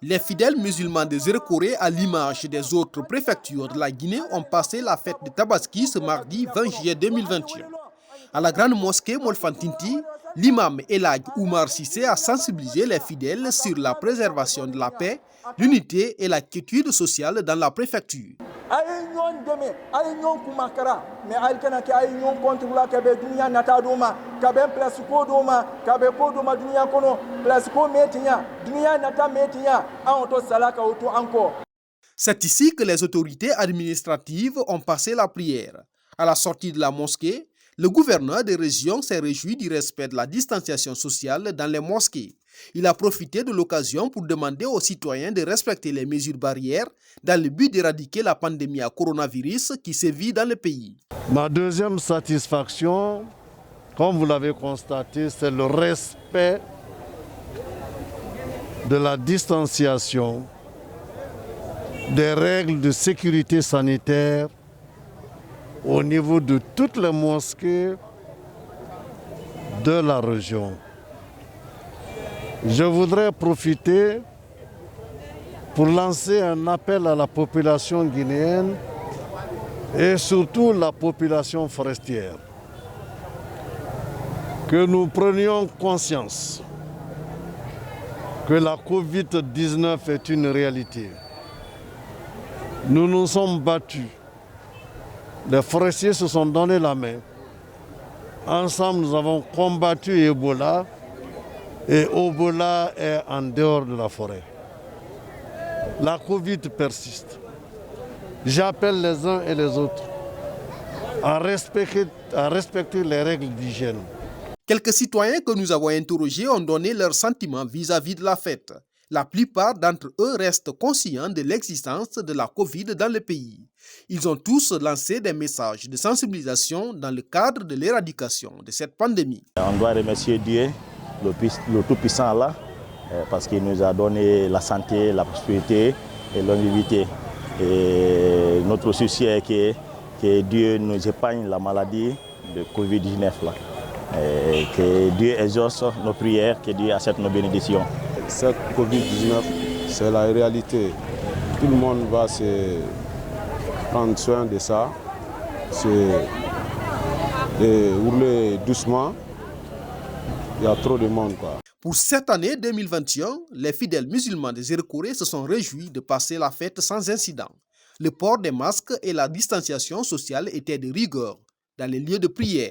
Les fidèles musulmans de Zérekoré, à l'image des autres préfectures de la Guinée, ont passé la fête de Tabaski ce mardi 20 juillet 2021. À la grande mosquée Molfantinti, l'imam Elhadj Oumar Cissé a sensibilisé les fidèles sur la préservation de la paix, l'unité et la quiétude sociale dans la préfecture. C'est ici que les autorités administratives ont passé la prière. À la sortie de la mosquée, le gouverneur des régions s'est réjoui du respect de la distanciation sociale dans les mosquées. Il a profité de l'occasion pour demander aux citoyens de respecter les mesures barrières dans le but d'éradiquer la pandémie à coronavirus qui sévit dans le pays. Ma deuxième satisfaction, comme vous l'avez constaté, c'est le respect de la distanciation, des règles de sécurité sanitaire au niveau de toutes les mosquées de la région. Je voudrais profiter pour lancer un appel à la population guinéenne et surtout la population forestière. Que nous prenions conscience que la Covid-19 est une réalité. Nous nous sommes battus. Les forestiers se sont donné la main. Ensemble, nous avons combattu Ebola. Et Ebola est en dehors de la forêt. La Covid persiste. J'appelle les uns et les autres à respecter les règles d'hygiène. Quelques citoyens que nous avons interrogés ont donné leurs sentiments vis-à-vis de la fête. La plupart d'entre eux restent conscients de l'existence de la Covid dans le pays. Ils ont tous lancé des messages de sensibilisation dans le cadre de l'éradication de cette pandémie. On doit remercier Dieu, le Tout-Puissant Allah, parce qu'il nous a donné la santé, la prospérité et la longévité. Et notre souci est que Dieu nous épargne la maladie de Covid-19. Que Dieu exauce nos prières, que Dieu accepte nos bénédictions. Cette Covid-19, c'est la réalité. Tout le monde va se prendre soin de ça, et rouler doucement. Il y a trop de monde, quoi. Pour cette année 2021, les fidèles musulmans de Zérekoré se sont réjouis de passer la fête sans incident. Le port des masques et la distanciation sociale étaient de rigueur dans les lieux de prière.